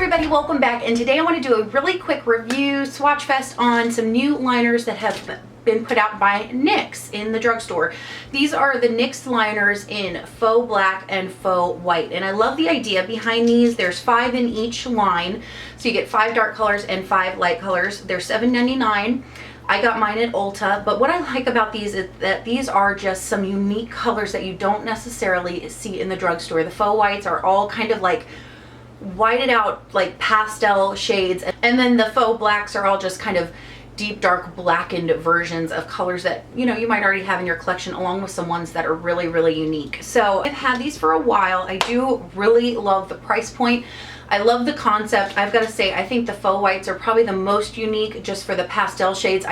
everybody, welcome back, and today I want to do a really quick review swatch fest on some new liners that have been put out by NYX in the drugstore. These are the NYX liners in Faux Black and Faux White, and I love the idea behind these. There's 5 in each line, so you get 5 dark colors and 5 light colors. They're $7.99. I got mine at Ulta, but what I like about these is that these are just some unique colors that you don't necessarily see in the drugstore. The Faux Whites are all kind of like whited out like pastel shades, and then the Faux Blacks are all just kind of deep dark blackened versions of colors that you might already have in your collection, along with some ones that are really unique. So I've had these for a while. I do really love the price point. I love the concept. I've got to say, I think the Faux Whites are probably the most unique just for the pastel shades.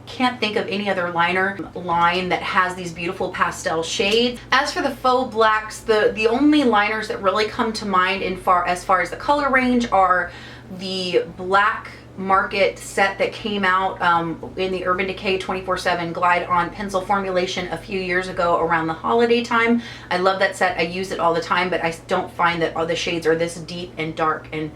Can't think of any other liner line that has these beautiful pastel shades. As for the Faux Blacks, the only liners that really come to mind as far as the color range are the Black Market set that came out in the Urban Decay 24/7 Glide On pencil formulation a few years ago around the holiday time. I love that set. I use it all the time, but I don't find that all the shades are this deep and dark, and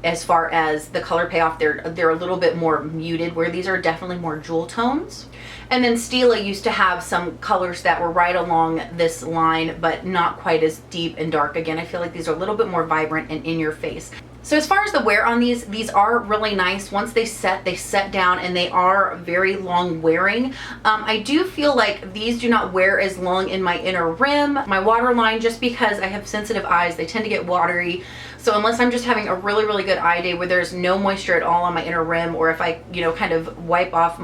as far as the color payoff, they're a little bit more muted, where these are definitely more jewel tones. And then Stila used to have some colors that were right along this line, but not quite as deep and dark. Again, I feel like these are a little bit more vibrant and in your face. So as far as the wear on these are really nice. Once they set down, and they are very long wearing. I do feel like these do not wear as long in my inner rim, my waterline, just because I have sensitive eyes. They tend to get watery. So unless I'm just having a really good eye day where there's no moisture at all on my inner rim, or if I, kind of wipe off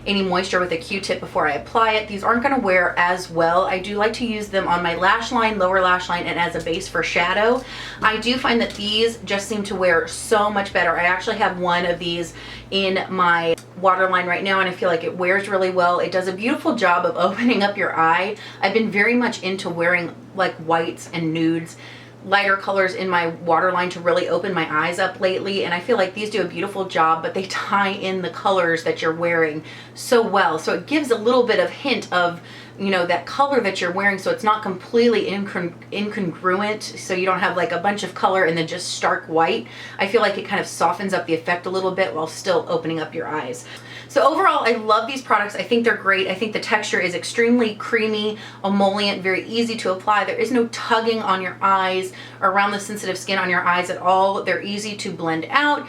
any moisture with a Q-tip before I apply it, these aren't going to wear as well. I do like to use them on my lash line, lower lash line, and as a base for shadow. I do find that these just seem to wear so much better. I actually have one of these in my waterline right now, and I feel like it wears really well. It does a beautiful job of opening up your eye. I've been very much into wearing like whites and nudes, lighter colors in my waterline to really open my eyes up lately, and I feel like these do a beautiful job, but they tie in the colors that you're wearing so well. So it gives a little bit of hint of that color that you're wearing, so it's not completely incongruent, so you don't have like a bunch of color and then just stark white. I feel like it kind of softens up the effect a little bit while still opening up your eyes. So overall, I love these products. I think they're great. I think the texture is extremely creamy, emollient, very easy to apply. There is no tugging on your eyes or around the sensitive skin on your eyes at all. They're easy to blend out.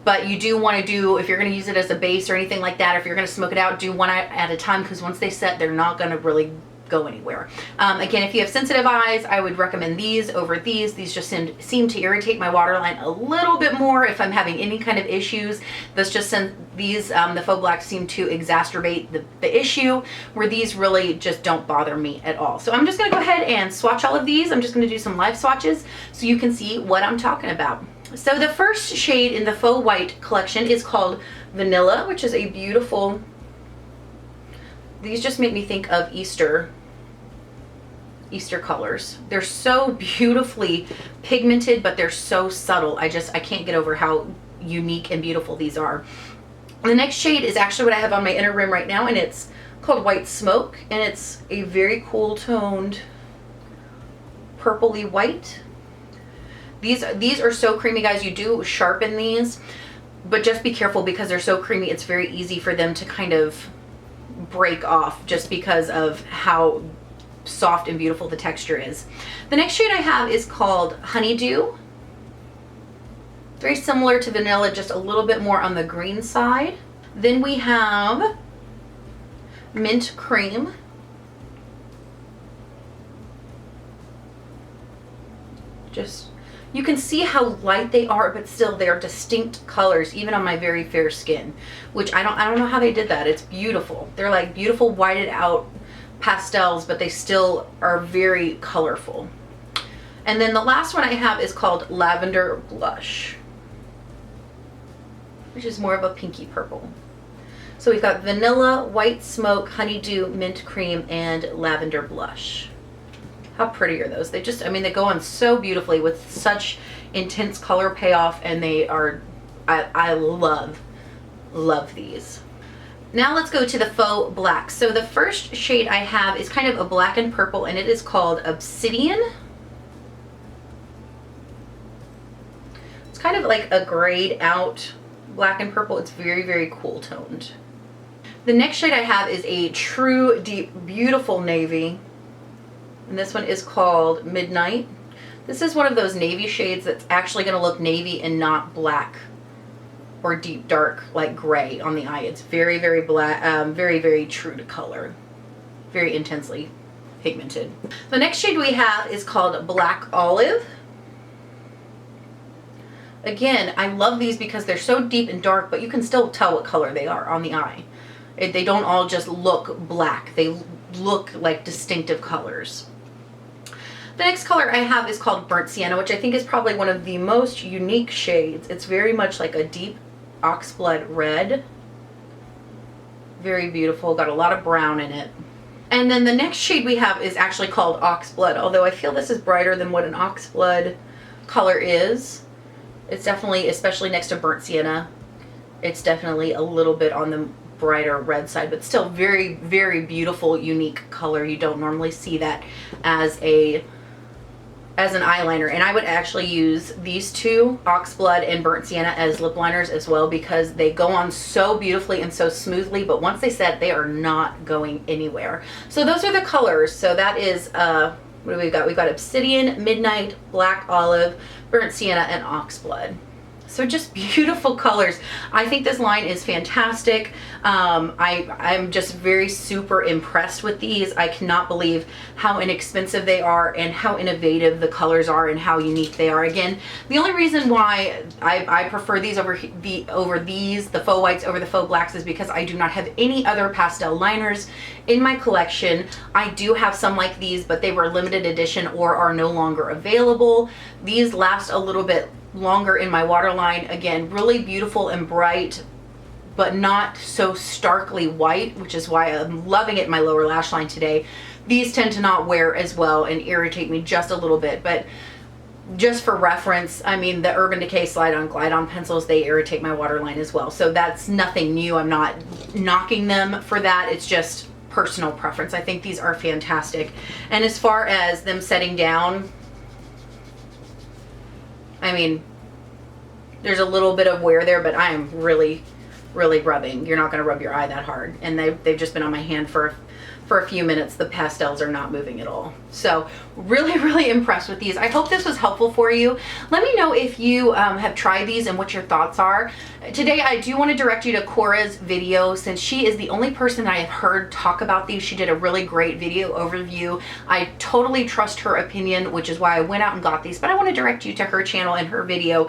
But you do want to do, if you're going to use it as a base or anything like that, if you're going to smoke it out, do one at a time, because once they set, they're not going to really go anywhere. Again, if you have sensitive eyes, I would recommend these over these. These just seem to irritate my waterline a little bit more if I'm having any kind of issues. This just the Faux Blacks seem to exacerbate the issue, where these really just don't bother me at all. So I'm just going to go ahead and swatch all of these. I'm just going to do some live swatches so you can see what I'm talking about. So the first shade in the Faux White collection is called Vanilla, which is a beautiful, these just make me think of Easter colors. They're so beautifully pigmented, but they're so subtle. I can't get over how unique and beautiful these are. The next shade is actually what I have on my inner rim right now, and it's called White Smoke, and it's a very cool toned purpley white. These are so creamy, guys. You do sharpen these, but just be careful because they're so creamy. It's very easy for them to kind of break off just because of how soft and beautiful the texture is. The next shade I have is called Honeydew. Very similar to Vanilla, just a little bit more on the green side. Then we have Mint Cream. You can see how light they are, but still they are distinct colors, even on my very fair skin, which I don't know how they did that. It's beautiful. They're like beautiful whited out pastels, but they still are very colorful. And then the last one I have is called Lavender Blush, which is more of a pinky purple. So we've got Vanilla, White Smoke, Honeydew, Mint Cream, and Lavender Blush. How pretty are those? They go on so beautifully with such intense color payoff, and they are, I love these. Now let's go to the Faux Black. So the first shade I have is kind of a black and purple, and it is called Obsidian. It's kind of like a grayed out black and purple. It's very, very cool toned. The next shade I have is a true deep, beautiful navy. And this one is called Midnight. This is one of those navy shades that's actually going to look navy and not black or deep dark like gray on the eye. It's very, very black, very, very true to color. Very intensely pigmented. The next shade we have is called Black Olive. Again, I love these because they're so deep and dark, but you can still tell what color they are on the eye. They don't all just look black. They look like distinctive colors. The next color I have is called Burnt Sienna, which I think is probably one of the most unique shades. It's very much like a deep Oxblood red. Very beautiful, got a lot of brown in it. And then the next shade we have is actually called Oxblood, although I feel this is brighter than what an Oxblood color is. It's definitely, especially next to Burnt Sienna, it's definitely a little bit on the brighter red side, but still very, very beautiful, unique color. You don't normally see that as an eyeliner. And I would actually use these two, Oxblood and Burnt Sienna, as lip liners as well, because they go on so beautifully and so smoothly, but once they set, they are not going anywhere. So those are the colors. So that is, what do we got? We've got Obsidian, Midnight, Black Olive, Burnt Sienna, and Oxblood. So just beautiful colors. I think this line is fantastic. I'm just very super impressed with these. I cannot believe how inexpensive they are and how innovative the colors are and how unique they are. Again, the only reason why I prefer these over the faux whites over the faux blacks is because I do not have any other pastel liners in my collection. I do have some like these, but they were limited edition or are no longer available. These last a little bit longer in my waterline. Again, really beautiful and bright, but not so starkly white, which is why I'm loving it in my lower lash line today. These tend to not wear as well and irritate me just a little bit, but just for reference, I mean, the Urban Decay Slide-On Glide-On pencils, they irritate my waterline as well. So that's nothing new. I'm not knocking them for that. It's just personal preference. I think these are fantastic. And as far as them setting down, I mean, there's a little bit of wear there, but I am really, really rubbing. You're not going to rub your eye that hard. And they've just been on my hand for a few minutes. The pastels are not moving at all. So really, really impressed with these. I hope this was helpful for you. Let me know if you have tried these and what your thoughts are. Today, I do want to direct you to Cora's video, since she is the only person I have heard talk about these. She did a really great video overview. I totally trust her opinion, which is why I went out and got these, but I want to direct you to her channel and her video.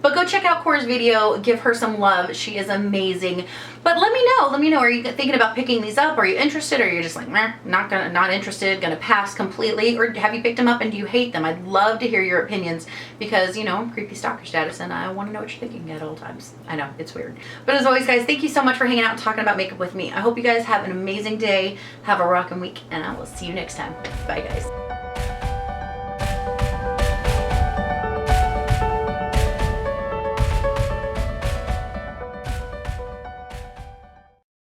But go check out Cora's video, give her some love. She is amazing. But let me know, are you thinking about picking these up? Are you interested? Or are you just like, meh, not interested, gonna pass completely? Or have you picked them up and do you hate them? I'd love to hear your opinions because, you know, creepy stalker status and I want to know what you're thinking at all times. I know, it's weird. But as always, guys, thank you so much for hanging out and talking about makeup with me. I hope you guys have an amazing day, have a rockin' week, and I will see you next time. Bye, guys.